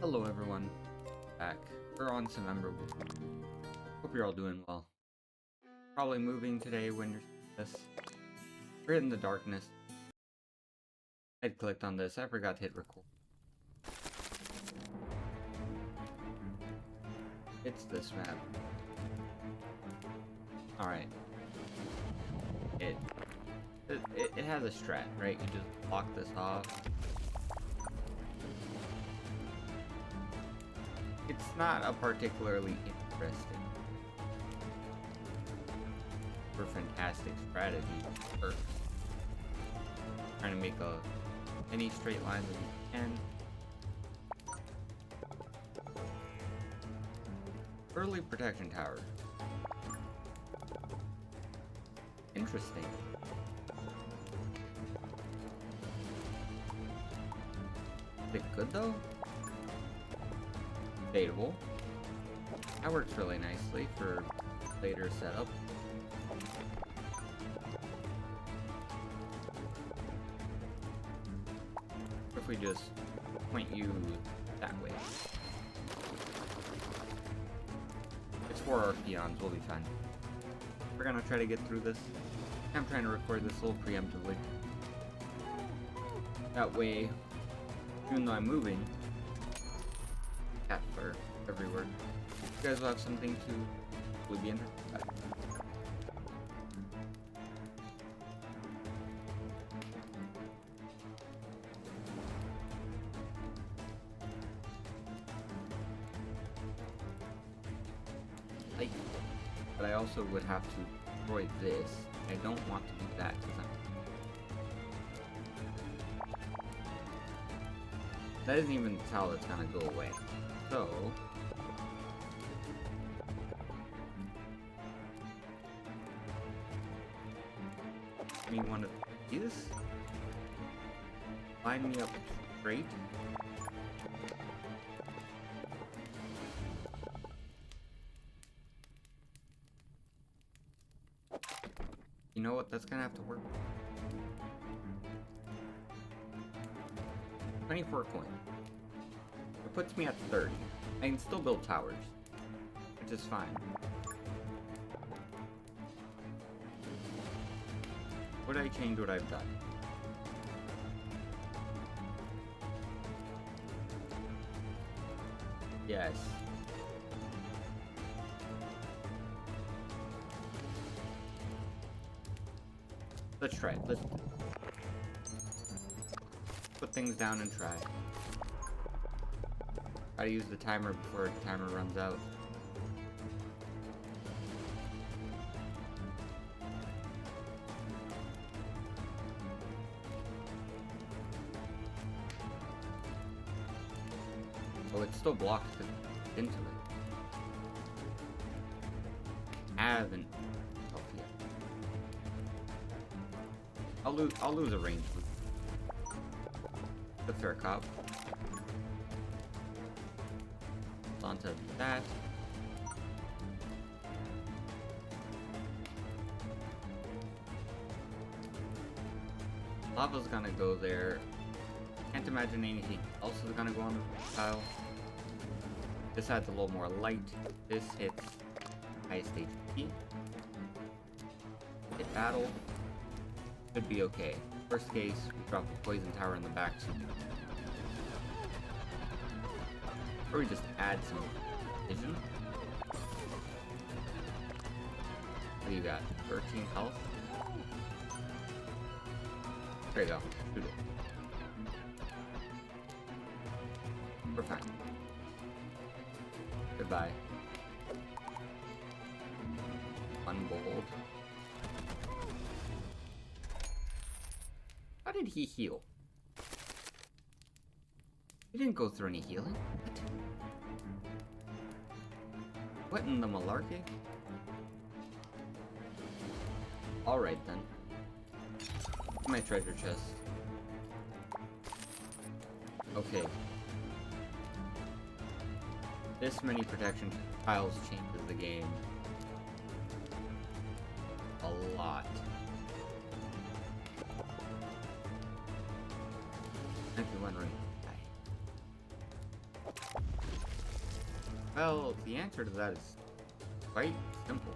Hello everyone, back. We're on some Emberward. Hope you're all doing well. Probably moving today when you're this. We're in the darkness. I clicked on this, I forgot to hit record. It's this map. Alright. It has a strat, right? You just block this off. It's not a particularly interesting or fantastic strategy first. Trying to make any straight line that you can. Early protection tower. Interesting. Is it good though? Debatable. That works really nicely for later setup. If we just point you that way. It's 4 Archeons, we'll be fine. We're gonna try to get through this. I'm trying to record this a little preemptively. That way, even though I'm moving, cat fur everywhere. You guys will have something to be interested in. But I also would have to destroy this. I don't want to do that because that isn't even the tile that's gonna go away. So me want to do this? Line me up straight. You know what? That's gonna have to work. 24 coin. It puts me at 30. I can still build towers, which is fine. Would I change what I've done? Yes. Let's try it. Let's put things down and try. Try to use the timer before the timer runs out. Oh, it's still blocked into it. Haven't. I'll lose a range. The fair cop. Onto that. Lava's gonna go there. Can't imagine anything else is gonna go on the tile. This adds a little more light. This hits highest HP. Hit battle. Could be okay. Worst case, we drop a poison tower in the back. Or we just add some vision. What do you got? 13 health? There you go. Shoot it. We're fine. Goodbye. One gold. How did he heal? He didn't go through any healing. What in the malarkey? Alright then. My treasure chest. Okay. This many protection tiles changes the game a lot. Might be wondering why. Well, the answer to that is quite simple.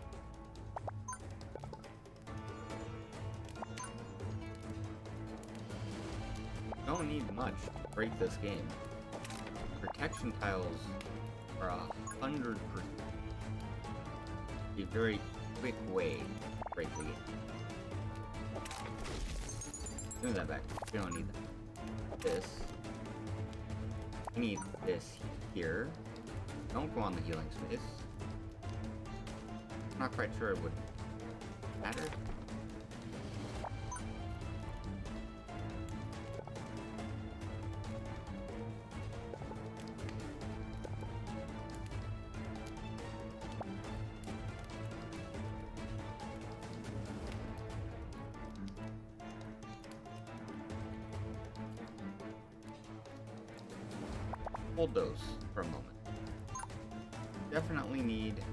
Don't need much to break this game. Protection tiles are 100%. A very quick way to break the game. Give me that back. You don't need that. This. You need this here. Don't go on the healing space. I'm not quite sure it would matter. Hold those for a moment. Definitely need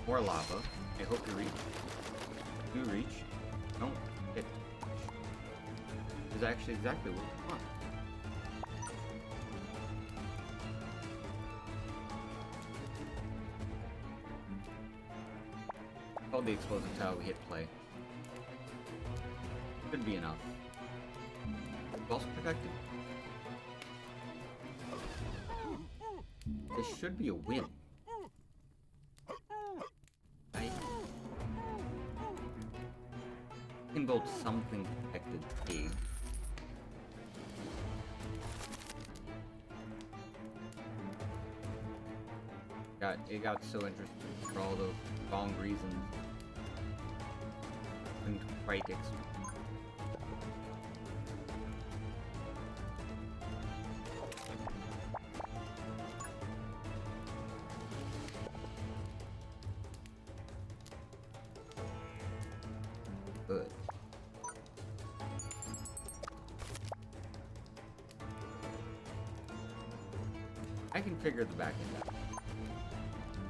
more lava. I hope you reach. You reach. Don't hit. Is actually exactly what we want. Called the explosive tile, we hit play. Could be enough. Well protected. This should be a win. I can build something protected big. It got so interesting for all those wrong reasons. Couldn't quite explain. Good. I can figure the back end out.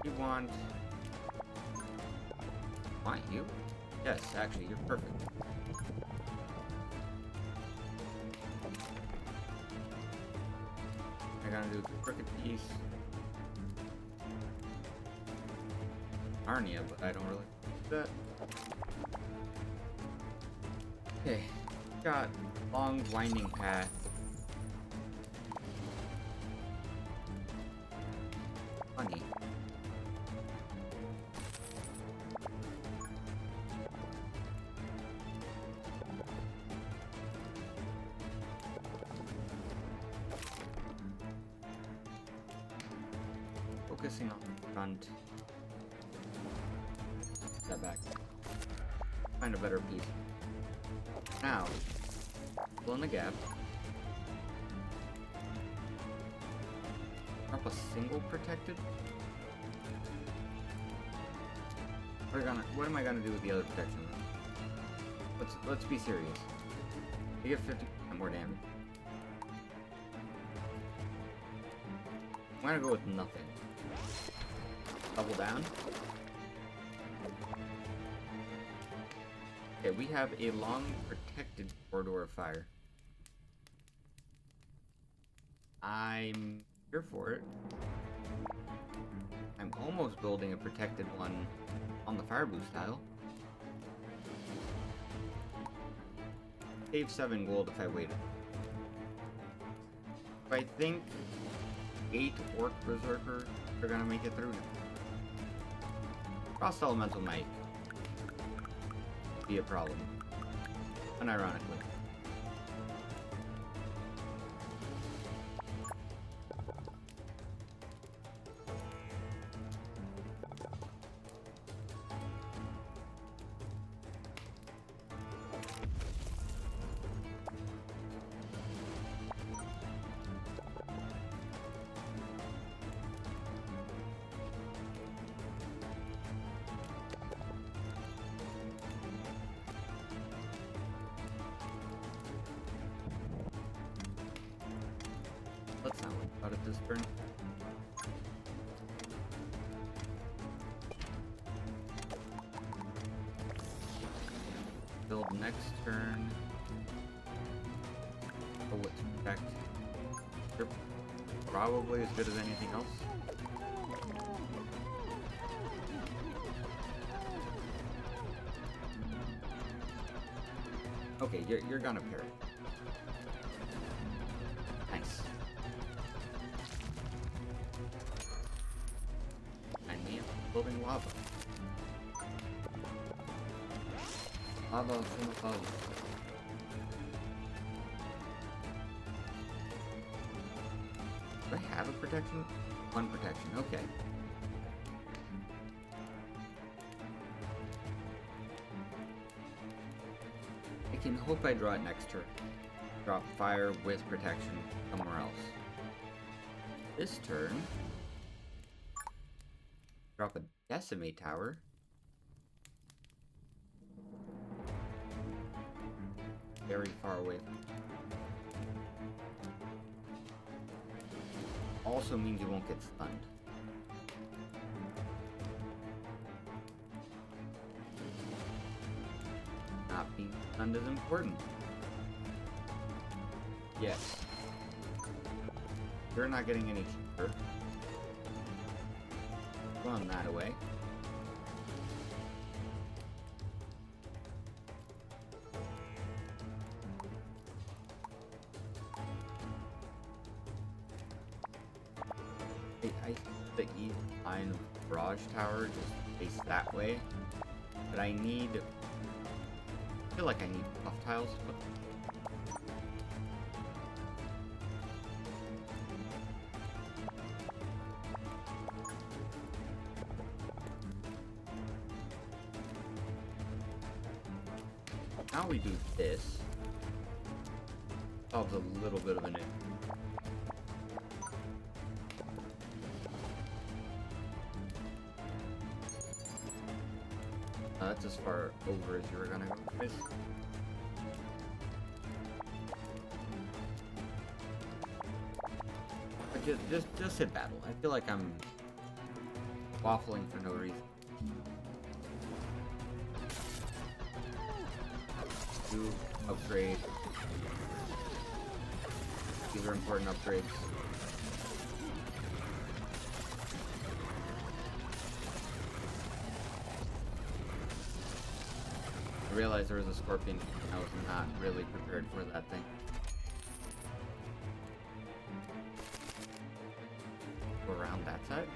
You want you? Yes, actually, you're perfect. I gotta do the crooked piece. Arnia, but I don't really do that. Okay, got long winding path. Funny. Focusing on the front. Step back. Find a better piece. Now, fill in the gap. Drop a single protected. What am I gonna do with the other protection? Let's be serious. You get 50% more damage. I'm gonna go with nothing. Double down. Okay, we have a long protected corridor of fire. I'm here for it. I'm almost building a protected one on the fire boost tile. Save 7 gold if I waited. But I think 8 Orc Berserkers are gonna make it through now. Frost Elemental might be a problem, unironically. Let's not worry about it this turn. Build next turn. Oh, what's back? Yep. probably as good as anything else. Okay, you're gonna parry. Nice. I need floating lava. Lava from above. Do I have a protection? One protection, okay. I can hope I draw it next turn. Drop fire with protection somewhere else. This turn, drop a decimate tower. Very far away. Also means you won't get stunned. Not being stunned is important. Yes. You're not getting any cheaper. Run that away. I think the east line of Barrage Tower just face that way. But I feel like I need buff tiles. Now we do this. Solves a little bit of an issue. That's as far over as you were gonna go, guys. But just hit battle. I feel like I'm waffling for no reason. Do upgrade. These are important upgrades. I realized there was a scorpion. I was not really prepared for that thing. Go around that side.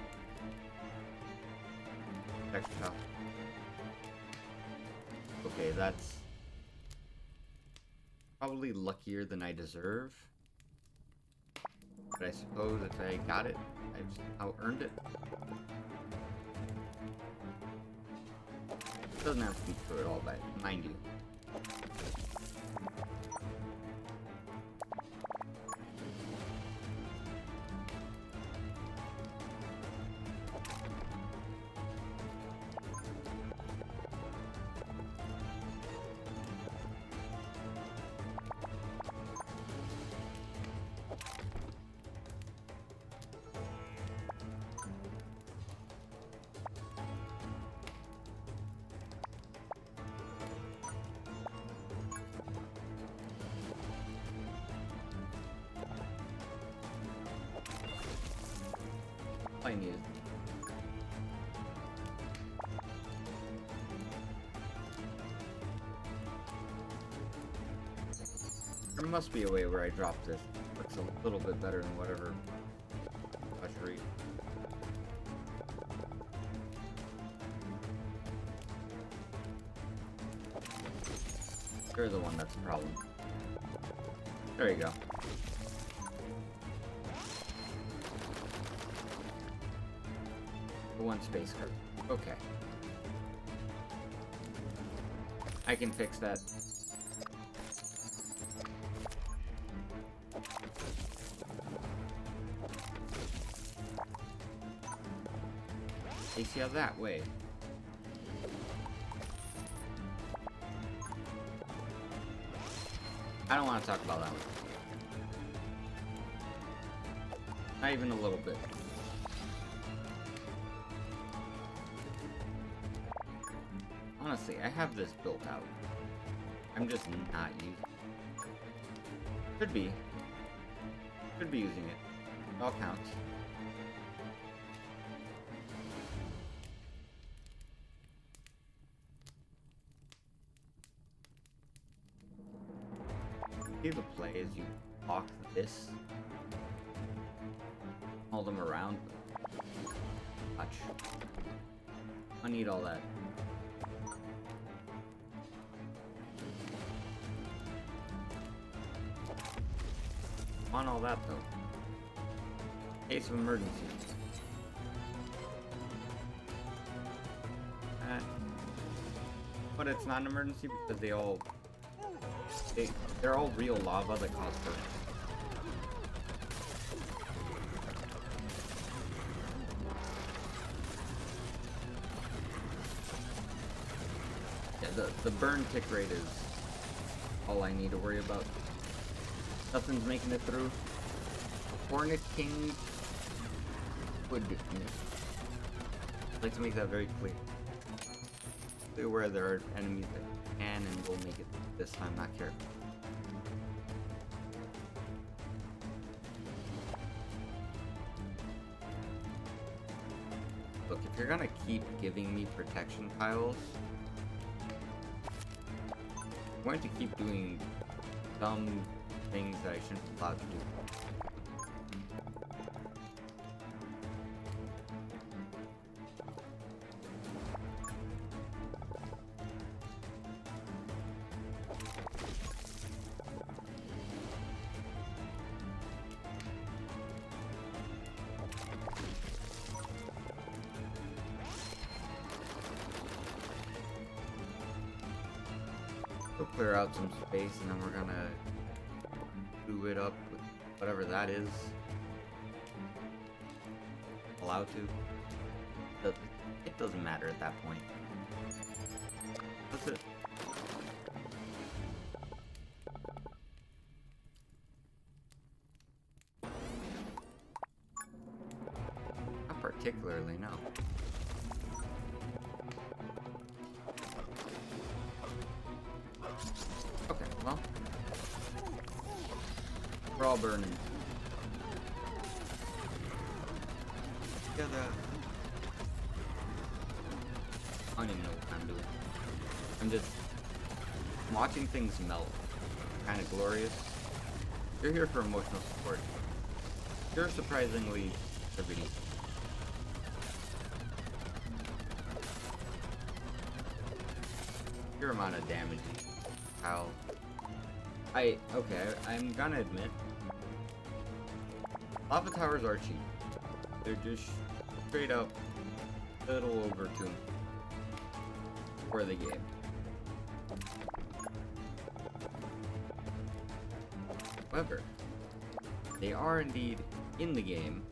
Extra health. Okay, that's probably luckier than I deserve. But I suppose if I got it, I just out-earned it. It doesn't have to be true at all, but mind you. I need it. There must be a way where I drop this. Looks a little bit better than whatever luxury. You're the one that's the problem. There you go. One space card. Okay. I can fix that. You see how that way? I don't want to talk about that one. Not even a little bit. Honestly, I have this built out. I'm just not using it. Could be using it. All counts. See the play as you block this. Hold them around. Watch. I need all that. On all that though. Case of emergency. But it's not an emergency because they're all real lava that cause burn. Yeah, the burn tick rate is all I need to worry about. Nothing's making it through. Hornet King would miss. I'd like to make that very clear. Be aware there are enemies that can and will make it this time, not careful. Look, if you're gonna keep giving me protection tiles, I'm going to keep doing some things that I shouldn't be allowed to do. We'll clear out some space and then we're gonna do it up with whatever that is. Allowed to. It doesn't matter at that point. That's it. Not particularly, no. Okay, well. We're all burning. I don't even know what I'm doing. I'm just watching things melt. Kind of glorious. You're here for emotional support. You're surprisingly contributing. Your amount of damage. How? I'm gonna admit, lava towers are cheap. They're just straight up a little overtuned for the game. However, they are indeed in the game.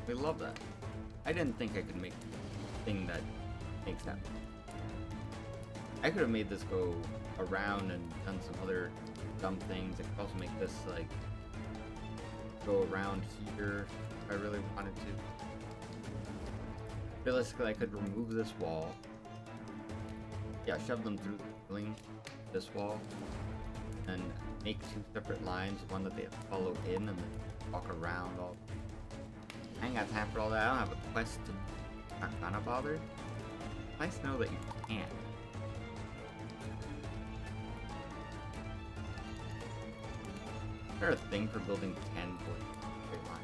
We love that. I didn't think I could make a thing that makes that. I could have made this go around and done some other dumb things. I could also make this like go around here if I really wanted to. Realistically, I could remove this wall. Yeah, shove them through this wall, and make two separate lines, one that they have to follow in, and then walk around all. I ain't got time for all that. I don't have a quest to. Not gonna bother. Nice to know that you can. Is there a thing for building 10 points straight line?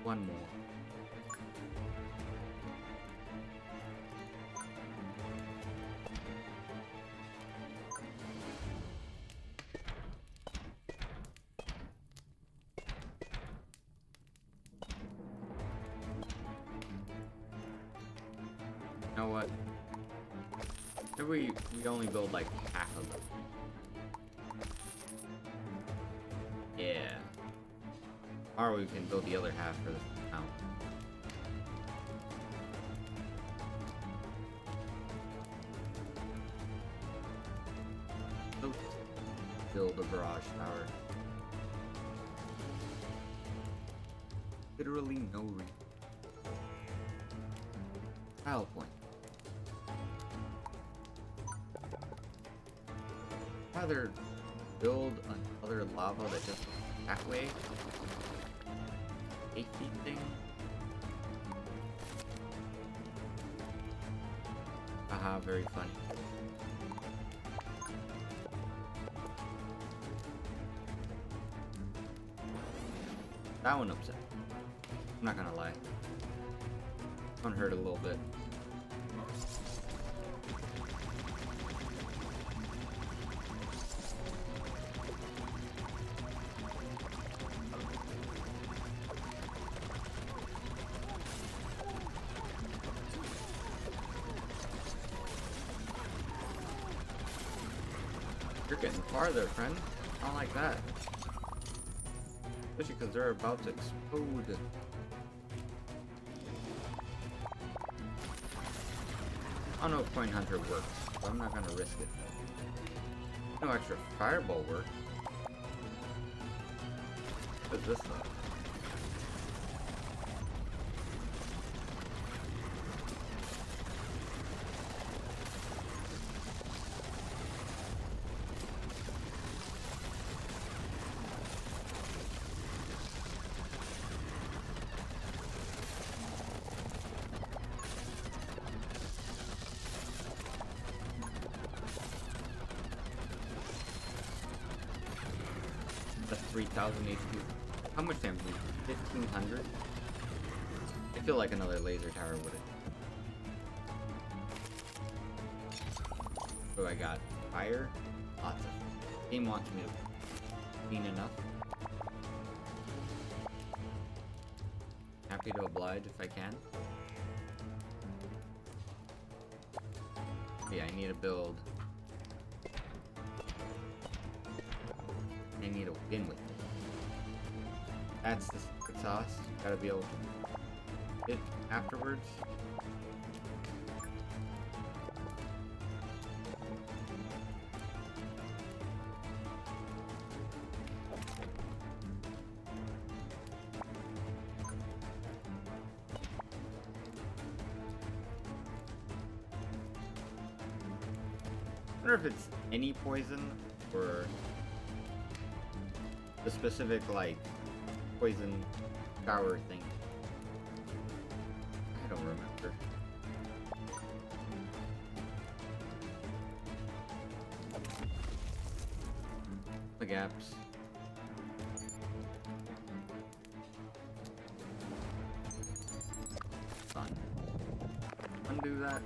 One more. You know what? If we only build like half of them. Yeah. Or we can build the other half for this now. Let's build a barrage tower. Literally no reason. Tile point. rather build another lava that just goes that way. Safety thing. Haha, very funny. That one upset. I'm not gonna lie. That one hurt a little bit. You're getting farther, friend. I don't like that. Especially because they're about to explode. I don't know if Coin Hunter works, but I'm not gonna risk it. No extra fireball work. What is this though? That's 3,000 HP. How much damage? 1,500? I feel like another laser tower would have. So I got fire. Lots of. Game wants me to clean enough. Happy to oblige if I can. Yeah, I need to build. I need to win with it. That's the secret sauce. Gotta be able to hit afterwards. I wonder if it's any poison or the specific like poison shower thing. I don't remember. The gaps. Fun. Undo that.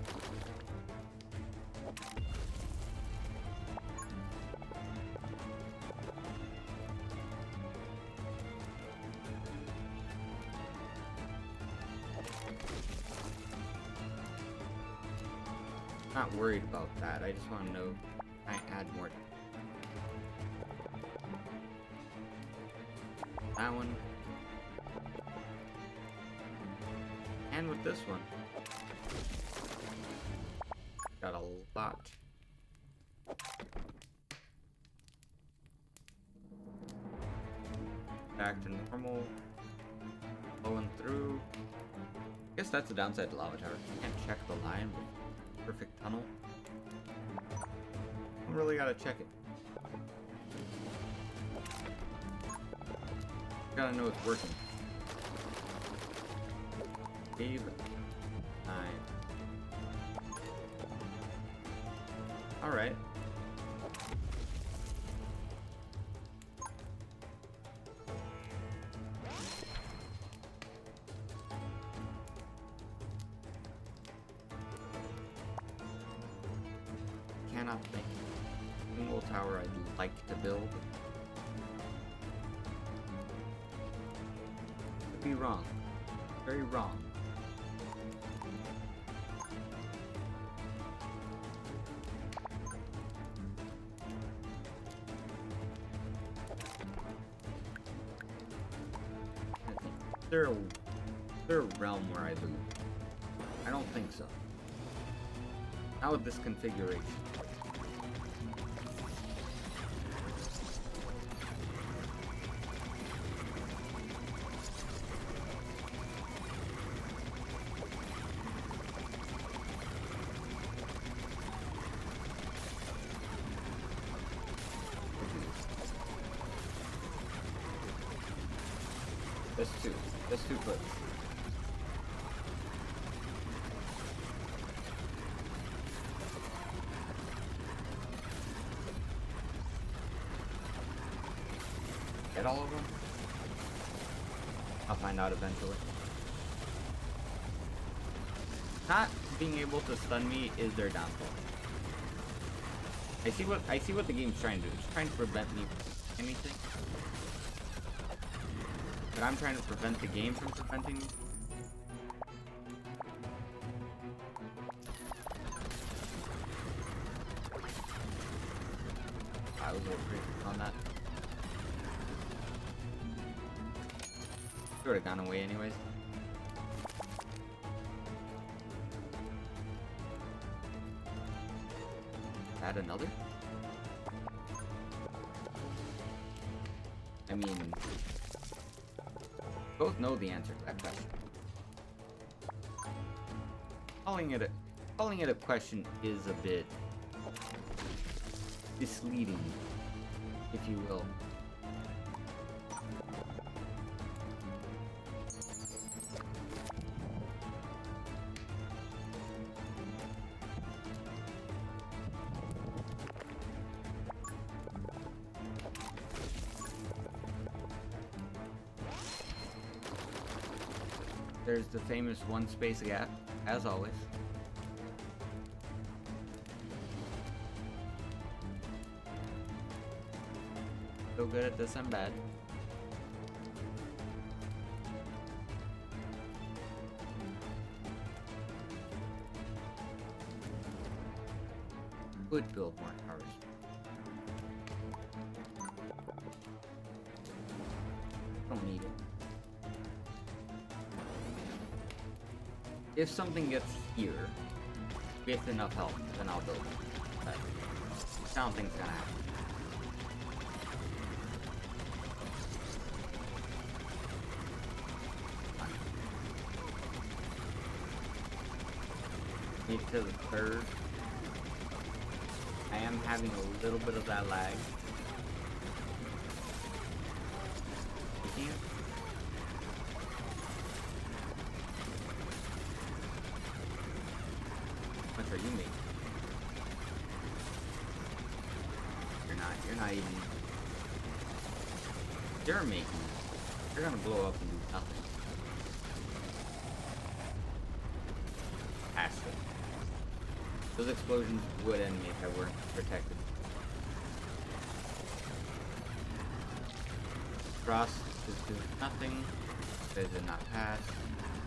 Not worried about that. I just want to know can I add more. That one. And with this one. Got a lot. Back to normal. Flowing through. I guess that's the downside to lava tower. You can't check the line with perfect tunnel. I really gotta check it. Gotta know it's working. 8, 9. Alright. Cannot think. Single tower I'd like to build. Could be wrong. Very wrong. Is there a realm where I lose? I don't think so. Not with this configuration. Just two. Just 2 clicks. Get all of them? I'll find out eventually. Not being able to stun me is their downfall. I see what the game's trying to do. It's trying to prevent me from anything. But I'm trying to prevent the game from preventing me. I was a little crazy on that. Should have gone away anyways. Add another? I mean, both know the answer to that question. Calling it a question is a bit misleading, if you will. There's the famous one space gap, as always. So good at this, I'm bad. Could build more towers. Don't need it. If something gets here with enough health, then I'll build it. But I don't think it's gonna happen. Need to the third. I am having a little bit of that lag. You can't. How much are you making? You're not even. You're making. You're gonna blow up and do nothing. Ask it. Those explosions would end me if I weren't protected. Frost is doing nothing. They did not pass.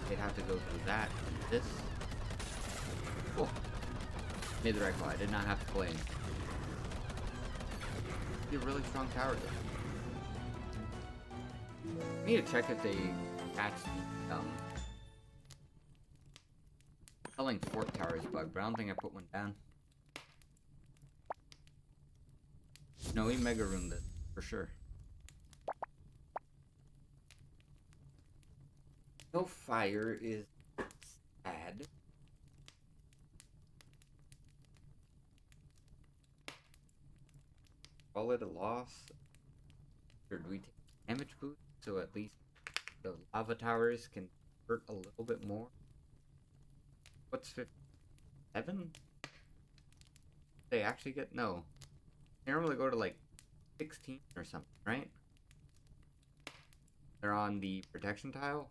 They'd have to go through that and this. Oh. Made the right call. I did not have to play him. Be a really strong tower though. I need to check if they patched the telling fort towers bug, but I don't think I put one down. No, we mega ruined it for sure. No fire is sad. Call it a loss. Or do we take damage boost so at least the lava towers can hurt a little bit more? What's 57? They actually get no. They normally go to like 16 or something, right? They're on the protection tile.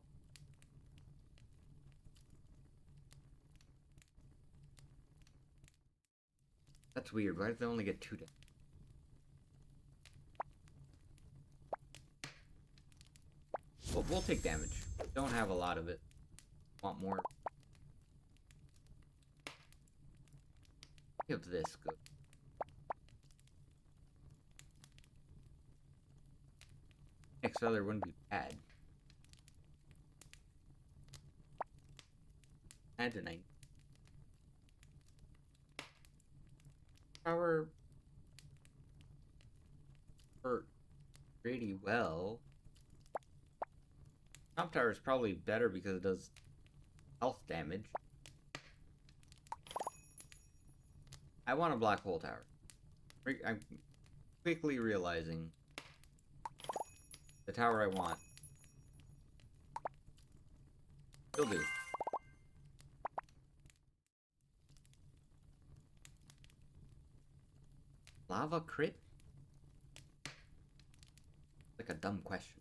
That's weird. Why did they only get 2 damage? Well, we'll take damage. Don't have a lot of it. Want more. Give this good. Next feather wouldn't be bad. Add to 9. Power hurt pretty well. Top tower is probably better because it does health damage. I want a black hole tower. I'm quickly realizing the tower I want You'll do. Lava crit? Like a dumb question.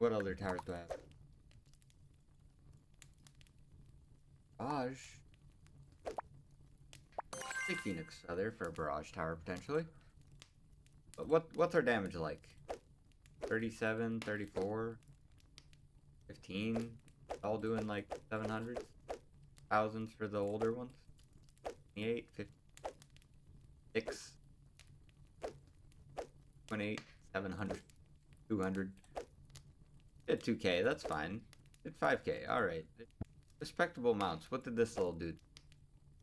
What other towers do I have? Barrage. Take Phoenix Feather for a barrage tower potentially. But what's our damage like? 37, 34, 15, all doing like 700s, thousands for the older ones. 28, 56, 28, 700, 200. Did 2k, that's fine. Did 5k, alright. Respectable amounts. What did this little do?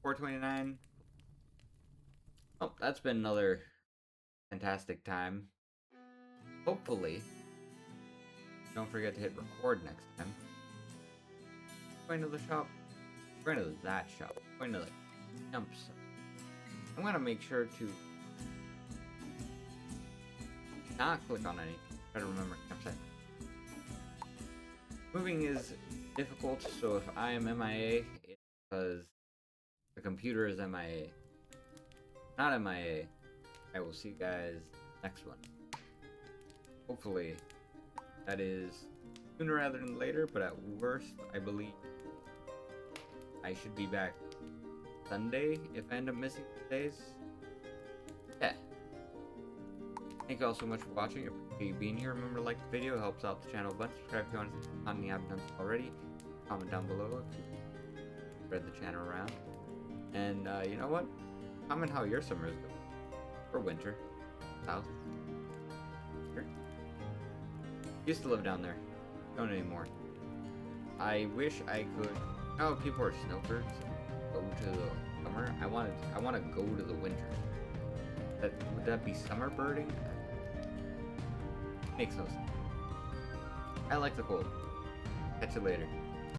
429. Oh, that's been another fantastic time. Hopefully, don't forget to hit record next time. Going to the shop. Going to that shop. Going to the campsite. I'm gonna make sure to not click on any. Try to remember campsite. Moving is difficult, so if I am MIA, it's because the computer is MIA. Not MIA. I will see you guys next one. Hopefully, that is sooner rather than later, but at worst, I believe I should be back Sunday if I end up missing days. Yeah. Thank you all so much for watching. I appreciate you being here. Remember to like the video, it helps out the channel a bunch. Subscribe if you want to see content you haven't done so already. Comment down below if you spread the channel around. And you know what? Comment how your summer is going. Or winter. South. Here. Used to live down there. Don't anymore. I wish I could. Oh, people are snowbirds. Go to the summer. I want to go to the winter. Would that be summer birding? Makes no sense. I like the cold. Catch you later.